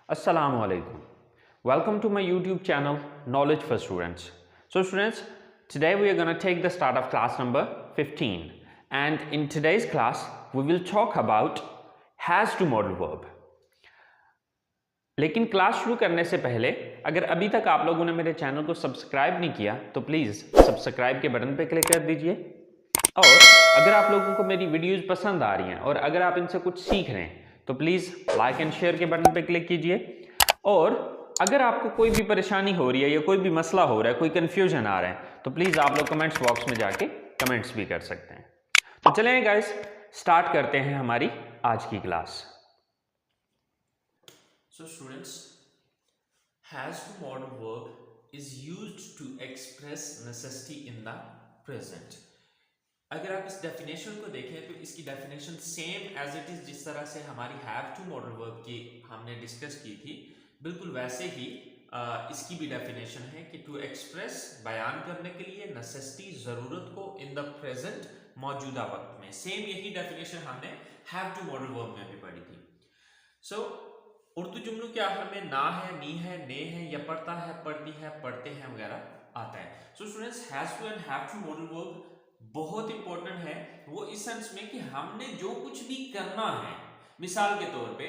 Assalamu alaikum. Welcome to my YouTube channel Knowledge for Students. So students, today we are going to take the start of class number 15, and in today's class we will talk about has to modal verb. लेकिन class शुरू करने से पहले अगर अभी तक आप लोगों ने मेरे चैनल को सब्सक्राइब नहीं किया तो प्लीज़ सब्सक्राइब के बटन पे क्लिक कर दीजिए। और अगर आप लोगों को मेरी वीडियोस पसंद आ रही हैं और अगर आप इनसे कुछ सीख रहे हैं तो प्लीज़ लाइक एंड शेयर के बटन पे क्लिक कीजिए। और अगर आपको कोई भी परेशानी हो रही है या कोई भी मसला हो रहा है, कोई कन्फ्यूजन आ रहा है, तो प्लीज़ आप लोग कमेंट्स बॉक्स में जाके कमेंट्स भी कर सकते हैं। तो चलें गाइस, स्टार्ट करते हैं हमारी आज की class. So students, has to modal verb is used to express necessity in the present. अगर आप इस डेफिनेशन को देखें तो इसकी definition same as it is जिस तरह से हमारी हैव टू मॉडल वर्ब की हमने डिस्कस की थी, बिल्कुल वैसे ही इसकी भी डेफिनेशन है कि टू एक्सप्रेस बयान करने के लिए नेसेसिटी ज़रूरत को इन द प्रेजेंट मौजूदा वक्त में। सेम यही डेफिनेशन हमने हैव टू मॉडल वर्ब में भी पढ़ी थी। सो उर्दू जुमलों के आखिर में ना है, नी है, ने है या पढ़ता है, पढ़ती है, पढ़ते हैं वगैरह आता है। So students, has to and have to modal verb बहुत इंपॉर्टेंट है, वो इस सेंस में कि हमने जो कुछ भी करना है, मिसाल के तौर पे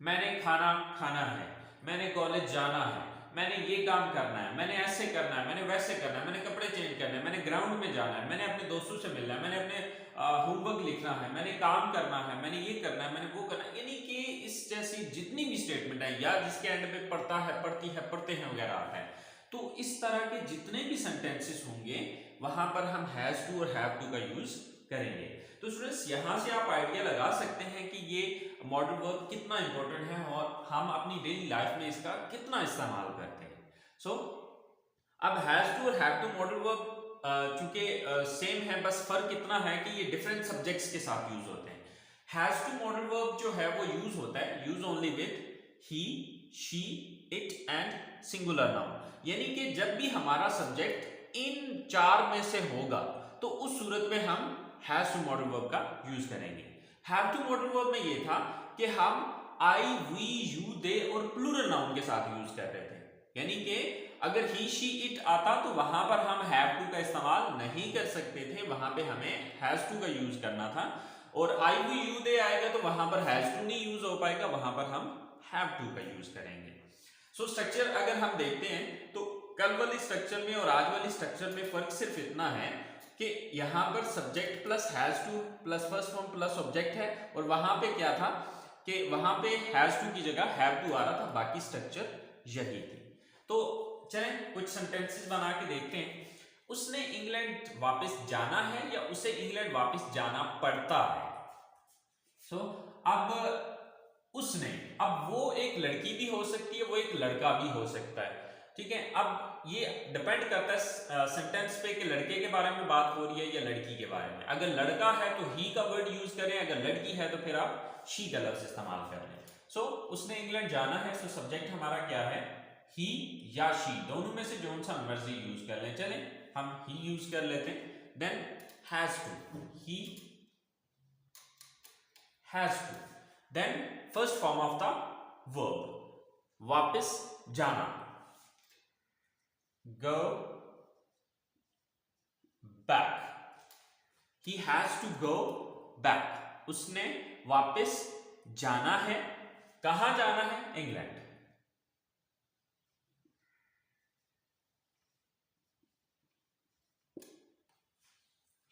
मैंने खाना खाना है, मैंने कॉलेज जाना है, मैंने ये काम करना है, मैंने ऐसे करना है, मैंने वैसे करना है, मैंने कपड़े चेंज करना है, मैंने ग्राउंड में जाना है, मैंने अपने दोस्तों से मिलना है, मैंने अपने होमवर्क लिखना है, मैंने काम करना है, मैंने ये करना है, मैंने वो करना है, यानी कि इस जैसी जितनी भी स्टेटमेंट है या जिसके एंड पे पढ़ता है, पढ़ती है, पढ़ते हैं वगैरह आता है, तो इस तरह के जितने भी सेंटेंसेस होंगे वहां पर हम हैज टू और हैव टू का यूज करेंगे। तो स्टूडेंट्स, यहां से आप आइडिया लगा सकते हैं कि ये मॉडल वर्ब कितना इंपॉर्टेंट है और हम अपनी डेली लाइफ में इसका कितना इस्तेमाल करते हैं। सो अब हैज टू और हैव टू मॉडल वर्ब चूंकि सेम है, बस फर्क इतना है कि ये डिफरेंट सब्जेक्ट्स के साथ यूज होते हैं। हैज टू मॉडल वर्ब जो है वो यूज होता है use only with he, she, it and singular noun, यानी कि जब भी हमारा सब्जेक्ट इन चार में से होगा तो उस सूरत में हम हैज टू मॉडल वर्ब का यूज करेंगे। हैव टू मॉडल वर्ब में ये था कि हम आई, वी, यू, दे और प्लूरल नाउन के साथ यूज कर रहे थे, यानी कि अगर ही, शी, इट आता तो वहां पर हम हैव टू का इस्तेमाल नहीं कर सकते थे, वहां पे हमें हैज टू का यूज करना था। और आई, वी, यू, दे आएगा तो वहां पर हैज टू नहीं यूज हो पाएगा, वहां पर हम हैव टू का यूज करेंगे। सो स्ट्रक्चर अगर हम देखते हैं तो कल वाली स्ट्रक्चर में और आज वाली स्ट्रक्चर में फर्क सिर्फ इतना है कि यहाँ पर subject plus has two plus first form plus object है, और वहां पे क्या था कि वहां पे हैज टू की जगह हैव टू आ रहा था, बाकी स्ट्रक्चर यही थी। तो चलें कुछ सेंटेंसेस बना के देखते हैं। उसने इंग्लैंड वापस जाना है या उसे इंग्लैंड वापस जाना पड़ता है। सो अब उसने, अब वो एक लड़की भी हो सकती है, वो एक लड़का भी हो सकता है, ठीक है। अब ये डिपेंड करता है सेंटेंस पे कि लड़के के बारे में बात हो रही है या लड़की के बारे में। अगर लड़का है तो ही का वर्ड यूज करें, अगर लड़की है तो फिर आप शी का लफ्ज इस्तेमाल कर लें। सो उसने इंग्लैंड जाना है, सो सब्जेक्ट हमारा क्या है, ही या शी, दोनों में से जो सा मर्जी यूज कर लें। चलें हम ही यूज कर लेते हैं। Then has to, he has to. Then first form of the verb वापस जाना, go back, he has to go back, उसने वापस जाना है, कहां जाना है, England.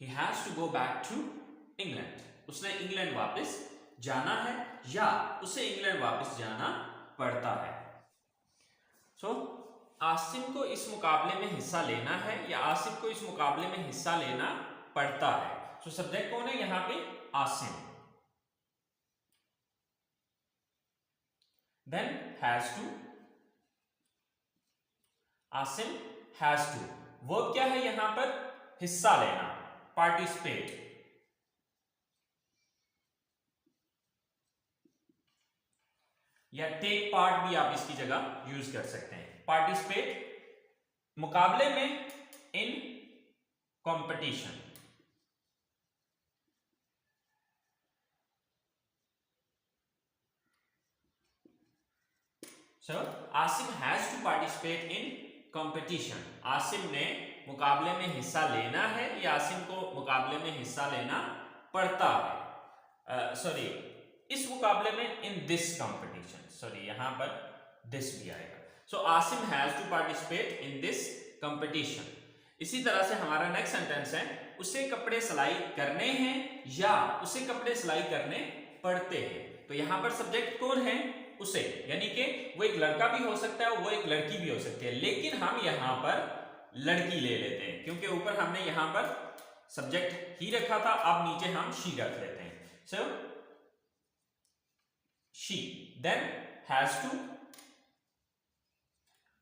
He has to go back to England, उसने इंग्लैंड वापस जाना है या उसे इंग्लैंड वापस जाना पड़ता है। सो आसिम को इस मुकाबले में हिस्सा लेना है या आसिफ को इस मुकाबले में हिस्सा लेना पड़ता है। सो सब्जेक्ट कौन है यहां पे, Asim. Then has to, Asim has to, verb क्या है यहां पर, हिस्सा लेना, पार्टिसिपेट। या टेक पार्ट भी आप इसकी जगह यूज कर सकते हैं। पार्टिसिपेट मुकाबले में, in competition. So Asim has to participate in competition. Asim ने मुकाबले में हिस्सा लेना है या आसिम को मुकाबले में हिस्सा लेना पड़ता है। सॉरी, इस मुकाबले में इन दिस कंपटीशन, सॉरी यहां पर दिस भी आएगा। So Asim has to participate in this competition. इसी तरह से हमारा नेक्स्ट सेंटेंस है, उसे कपड़े सिलाई करने हैं या उसे कपड़े सिलाई करने पड़ते हैं। तो यहां पर सब्जेक्ट कौन है? उसे, यानी कि वो एक लड़का भी हो सकता है, वो एक लड़की भी हो सकती है, लेकिन हम यहां पर लड़की ले लेते हैं क्योंकि ऊपर हमने यहां पर सब्जेक्ट ही रखा था, अब नीचे हम शी रख लेते हैं। So she then has to,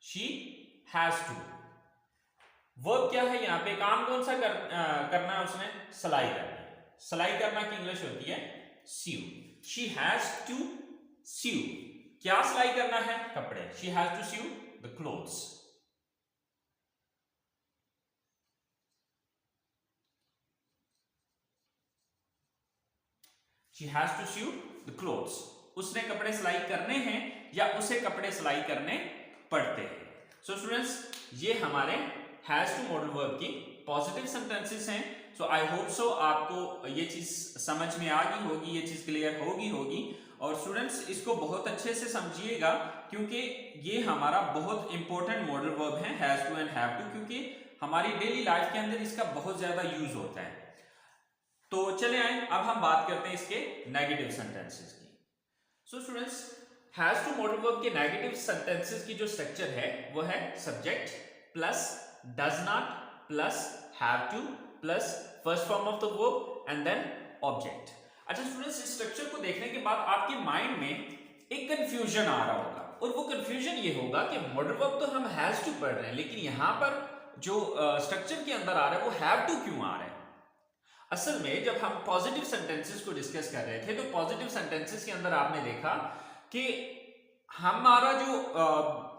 she has to. Verb क्या है यहाँ पे? काम कौन सा करना है उसने? सिलाई करनी। सिलाई करना की इंग्लिश होती है sew. She has to sew. क्या सिलाई करना है? कपड़े। She has to sew the clothes. She has to sew the clothes. उसने कपड़े सिलाई करने हैं या उसे कपड़े सिलाई करने पड़ते हैं। सो स्टूडेंट्स, ये हमारे हैज टू मॉडल वर्ब की पॉजिटिव सेंटेंसेस हैं। सो आई होप सो आपको ये चीज समझ में आ गई होगी, ये चीज क्लियर होगी। और स्टूडेंट्स इसको बहुत अच्छे से समझिएगा क्योंकि ये हमारा बहुत इंपॉर्टेंट मॉडल वर्ब है, has to and have to, क्योंकि हमारी डेली लाइफ के अंदर इसका बहुत ज्यादा यूज होता है। तो चले आए, अब हम बात करते हैं इसके नेगेटिव सेंटेंसेस की। So students, has to modal verb के नेगेटिव सेंटेंसेस की जो स्ट्रक्चर है वो है subject plus does not plus have to plus first form of the verb and then object। अच्छा स्टूडेंट्स, इस स्ट्रक्चर को देखने के बाद आपके माइंड में एक कंफ्यूजन आ रहा होगा और वो कंफ्यूजन ये होगा कि मॉडल वर्ब तो हम हैज टू पढ़ रहे हैं, लेकिन यहां पर जो स्ट्रक्चर के अंदर आ रहा है वो हैव टू क्यों आ रहा है? असल में जब हम पॉजिटिव सेंटेंसेस को डिस्कस कर रहे थे तो पॉजिटिव सेंटेंसेस के अंदर आपने देखा कि हमारा जो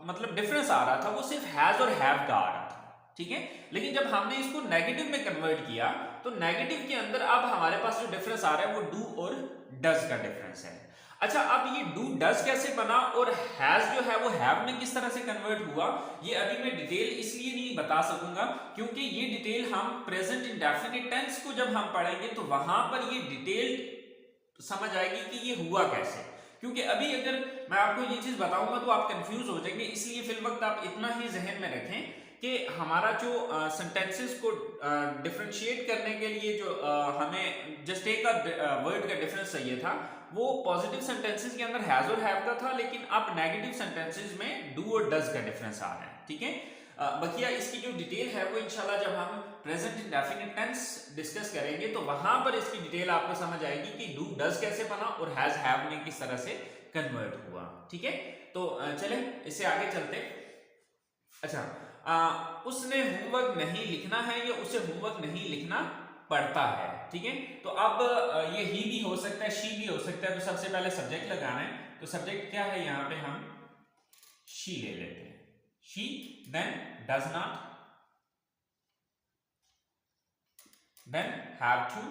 मतलब डिफरेंस आ रहा था वो सिर्फ हैज और हैव का आ रहा था, ठीक है। लेकिन जब हमने इसको नेगेटिव में कन्वर्ट किया तो नेगेटिव के अंदर अब हमारे पास जो डिफरेंस आ रहा है वो डू और डज का डिफरेंस है। अच्छा, अब ये डू डज कैसे बना और हैज जो है वो हैव में किस तरह से कन्वर्ट हुआ, ये अभी मैं डिटेल इसलिए नहीं बता सकूंगा क्योंकि ये डिटेल हम प्रेजेंट इंडेफिनिट टेंस को जब हम पढ़ेंगे तो वहां पर ये डिटेल समझ आएगी कि ये हुआ कैसे। क्योंकि अभी अगर मैं आपको ये चीज बताऊंगा तो आप कंफ्यूज हो जाएंगे, इसलिए फिल वक्त आप इतना ही जहन में रखें कि हमारा जो सेंटेंसेस को डिफरेंशिएट करने के लिए जो हमें जस्ट एक वर्ड का डिफरेंस चाहिए था वो पॉजिटिव सेंटेंसेस के अंदर हैज और हैव का था, लेकिन अब नेगेटिव सेंटेंसेस में डू और डज का डिफरेंस आ रहा है, ठीक है। बकिया इसकी जो डिटेल है वो इंशाल्लाह जब हम प्रेजेंट इंडेफिनिट टेंस डिस्कस करेंगे तो वहां पर इसकी डिटेल आपको समझ आएगी कि डू डज कैसे बना और हैज हैव ने किस तरह से कन्वर्ट हुआ, ठीक है। तो चलें इससे आगे चलते। अच्छा, उसने होमवर्क नहीं लिखना है या उसे होमवर्क नहीं लिखना पड़ता है, ठीक है। तो अब ये ही भी हो सकता है, शी भी हो सकता है। तो सबसे पहले सब्जेक्ट लगाना है, तो सब्जेक्ट क्या है यहां पे? हम शी ले लेते हैं। She then does not then have to.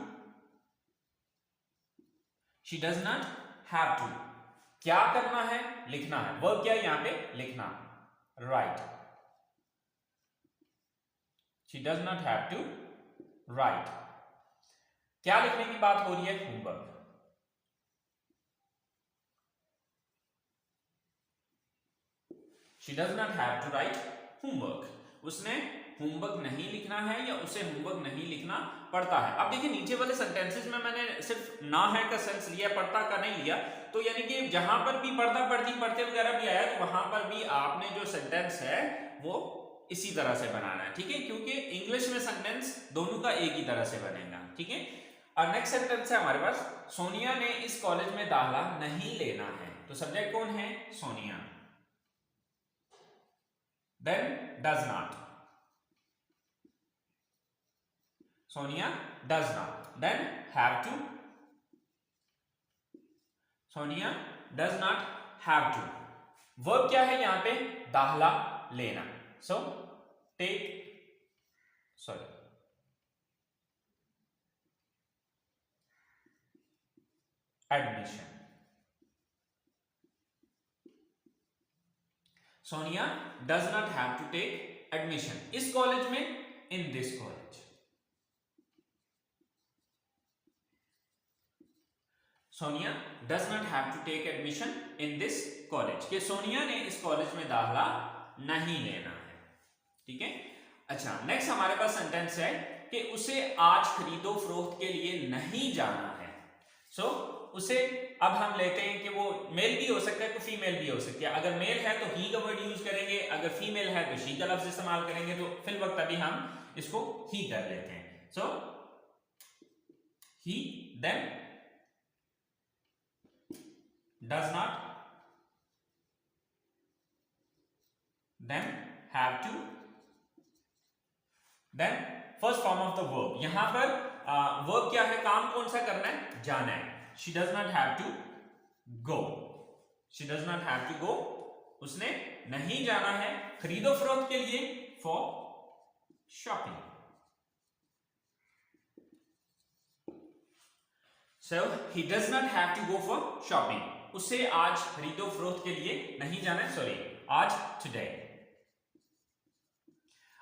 She does not have to. क्या करना है? लिखना है। वर्ब क्या है यहां पे? लिखना, right. She does not have to write। क्या लिखने की बात हो रही है? Homework. She does not have to write homework। उसने होमवर्क नहीं लिखना है या उसे होमवर्क नहीं लिखना पड़ता है। अब देखिए नीचे वाले सेंटेंसेस में मैंने सिर्फ ना है का सेंस लिया, पढ़ता का नहीं लिया। तो यानी कि जहां पर भी पढ़ता पढ़ती पढ़ते वगैरह भी आया तो वहां पर भी आपने जो सेंटेंस है वो इसी तरह से बनाना है, ठीक है। क्योंकि इंग्लिश में सेंटेंस दोनों का एक ही तरह से बनेगा, ठीक है। और नेक्स्ट सेंटेंस है हमारे पास, सोनिया ने इस कॉलेज में दाखिला नहीं लेना है। तो सब्जेक्ट कौन है? Sonia. Then does not. Sonia does not then have to. Sonia does not have to. Verb क्या है यहां पे? दाखिला लेना। So admission। Sonia does not have to take admission इस कॉलेज में, in this college. Sonia does not have to take admission in this college, कि सोनिया ने इस कॉलेज में दाखिला नहीं लेना है। ठीक है। अच्छा, नेक्स्ट हमारे पास सेंटेंस है कि उसे आज खरीदो फरोख्त के लिए नहीं जाना है। सो उसे अब हम लेते हैं कि वो मेल भी हो सकता है तो फीमेल भी हो सकती है। अगर मेल है तो ही का वर्ड यूज करेंगे, अगर फीमेल है तो शी का लफ्ज इस्तेमाल करेंगे। तो फिल वक्त अभी हम इसको ही कर लेते हैं। सो ही then does not then have to, then first form of the verb, यहां पर verb क्या है, काम कौन सा करना है, जाना है। she does not have to go, she does not have to go, उसने नहीं जाना है खरीदो फरोख्त के लिए, for shopping। so he does not have to go for shopping, उसे आज खरीदो फरोख्त के लिए नहीं जाना है, सॉरी आज टुडे।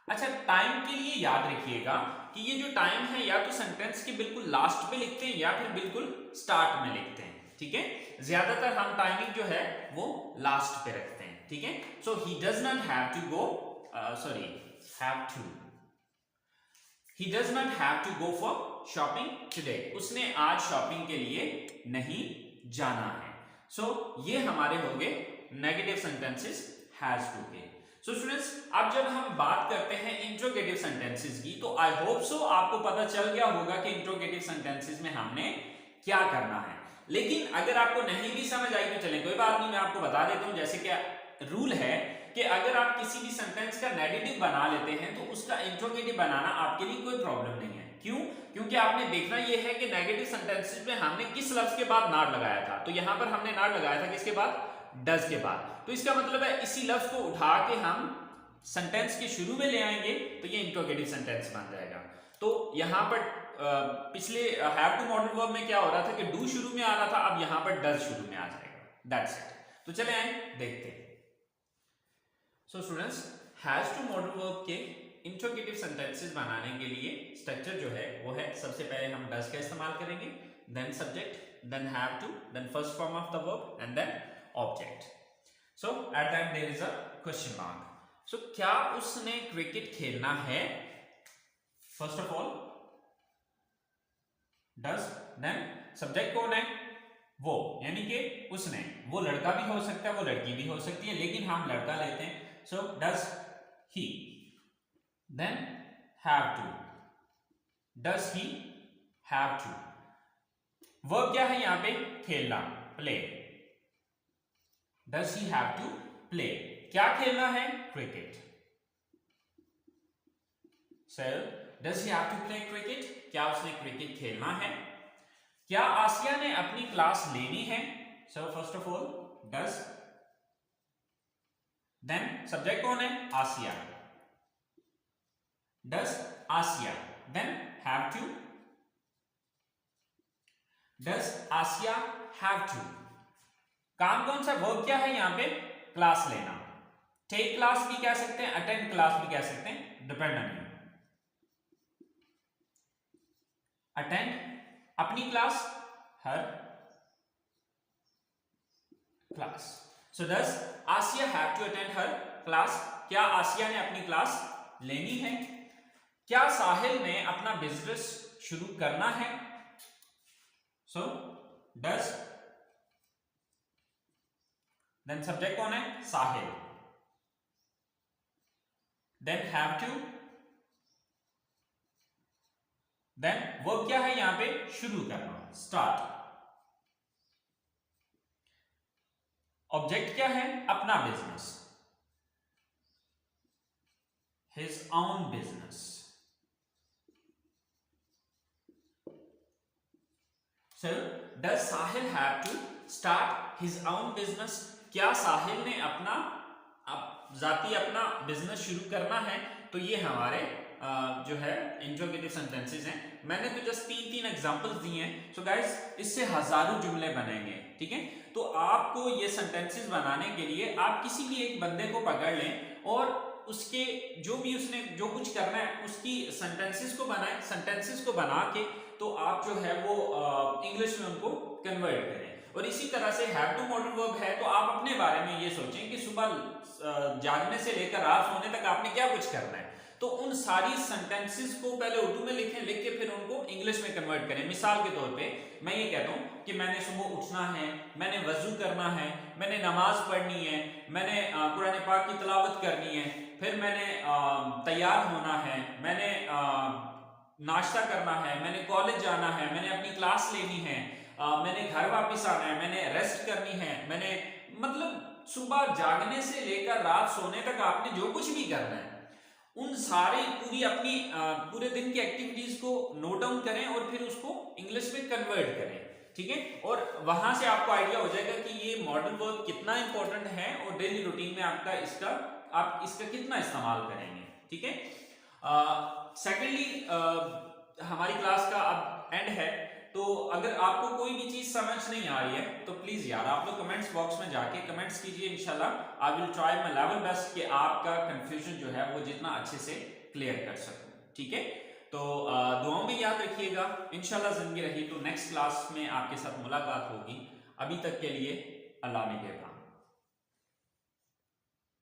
अच्छा, टाइम के लिए याद रखिएगा कि ये जो टाइम है या तो सेंटेंस के बिल्कुल लास्ट पे लिखते हैं या फिर बिल्कुल स्टार्ट में लिखते हैं। ठीक है, ज्यादातर हम टाइमिंग जो है वो लास्ट पे रखते हैं। ठीक है। So he does not have to go, sorry have to, he does not have to go for shopping today, उसने आज शॉपिंग के लिए नहीं जाना है। सो ये हमारे हो गए नेगेटिव सेंटेंसेस हैज टू के। सो स्टूडेंट्स, अब जब हम बात करते हैं इंट्रोगेटिव सेंटेंसेस की, तो आई होप सो आपको पता चल गया होगा कि इंट्रोगेटिव सेंटेंसेस में हमने क्या करना है। लेकिन अगर आपको नहीं भी समझ आई तो चले कोई बात नहीं, मैं आपको बता देता हूं। जैसे कि रूल है कि अगर आप किसी भी सेंटेंस का नेगेटिव बना लेते हैं तो उसका इंट्रोगेटिव बनाना आपके लिए कोई प्रॉब्लम नहीं है। क्यों? क्योंकि आपने देखना यह है कि नेगेटिव सेंटेंसेस में हमने किस लफ्ज के बाद नॉट लगाया था। तो यहां पर हमने नॉट लगाया था किसके बाद, डज के बाद। तो इसका मतलब है इसी लफ्ज को उठा के हम सेंटेंस के शुरू में ले आएंगे तो ये इंट्रोगेटिव सेंटेंस बन जाएगा। तो यहां पर पिछले हैव टू मॉडल वर्ब में क्या हो रहा था कि डू शुरू में आ रहा था, अब यहां पर डज शुरू में आ जाएगा। That's it. तो चले आए देखते हैं। So students, has to modal verb के इंट्रोगेटिव सेंटेंसेस बनाने के लिए स्ट्रक्चर जो है वो है, सबसे पहले हम डज का इस्तेमाल करेंगे, then subject, then have to, then first form of the verb and then object. So at that there is a question mark. सो क्या उसने क्रिकेट खेलना है? First of all does, then subject कौन है, वो, यानी कि उसने। वो लड़का भी हो सकता है, वो लड़की भी हो सकती है, लेकिन हम लड़का लेते हैं। So does he, then have to, does he have to. Verb क्या है यहां पे, खेलना, play. Does he have to play, क्या खेलना है, cricket. So does he have to play cricket, क्या उसने क्रिकेट खेलना है। क्या आसिया ने अपनी क्लास लेनी है? So first of all does, then subject कौन है, Asiya, does Asiya, then have to, does Asiya have to. काम कौन सा, वर्ब क्या है यहां पे, क्लास लेना। टेक क्लास भी कह सकते हैं, अटेंड क्लास भी कह सकते हैं, डिपेंड ऑन यू। अटेंड अपनी क्लास, हर class. So does Asiya have to attend हर क्लास, क्या आसिया ने अपनी क्लास लेनी है। क्या साहिल ने अपना बिजनेस शुरू करना है? सो डज, देन सब्जेक्ट कौन है, Sahil, then have to, then verb क्या है यहां पे, शुरू करना, स्टार्ट। ऑब्जेक्ट क्या है, अपना business, his own business. So, does Sahil have to start his own business? क्या साहिल ने अपना जाती अपना बिजनेस शुरू करना है? तो ये हमारे जो है इंट्रोगेटिव सेंटेंसेस हैं। मैंने तो जस्ट 3 एग्जांपल्स दिए हैं। सो गाइस इससे हजारों जुमले बनेंगे, ठीक है। तो आपको ये सेंटेंसेस बनाने के लिए आप किसी भी एक बंदे को पकड़ लें और उसके जो भी उसने जो कुछ करना है उसकी सेंटेंसेस को बनाएं। सेंटेंसेस को बना के तो आप जो है वो इंग्लिश में उनको कन्वर्ट करें। और इसी तरह से हैव टू मॉडल वर्ब है तो आप अपने बारे में ये सोचें कि सुबह जागने से लेकर रात सोने तक आपने क्या कुछ करना है, तो उन सारी सेंटेंसेस को पहले उर्दू में लिखें, लिख के फिर उनको इंग्लिश में कन्वर्ट करें। मिसाल के तौर पे मैं ये कहता हूँ कि मैंने सुबह उठना है, मैंने वजू करना है, मैंने नमाज पढ़नी है, मैंने कुरान पाक की तिलावत करनी है, फिर मैंने तैयार होना है, मैंने नाश्ता करना है, मैंने कॉलेज जाना है, मैंने अपनी क्लास लेनी है, मैंने घर वापस आना है, मैंने रेस्ट करनी है, मैंने मतलब सुबह जागने से लेकर रात सोने तक आपने जो कुछ भी करना है उन सारे पूरी अपनी पूरे दिन की एक्टिविटीज को नोट डाउन करें और फिर उसको इंग्लिश में कन्वर्ट करें, ठीक है। और वहां से आपको आइडिया हो जाएगा कि ये मॉडल वर्ब कितना इंपॉर्टेंट है और डेली रूटीन में आप इसका कितना इस्तेमाल करेंगे, ठीक है। सेकेंडली हमारी क्लास का अब एंड है, तो अगर आपको कोई भी चीज समझ नहीं आ रही है तो प्लीज यार आप लोग कमेंट्स बॉक्स में जाके कमेंट्स कीजिए। इंशाल्लाह I will try my level best कि आपका कंफ्यूजन जो है वो जितना अच्छे से क्लियर कर सकूं, ठीक है। तो दुआओं में याद रखिएगा। इंशाल्लाह जिंदगी रही तो नेक्स्ट क्लास में आपके साथ मुलाकात होगी। अभी तक के लिए अल्लाह ने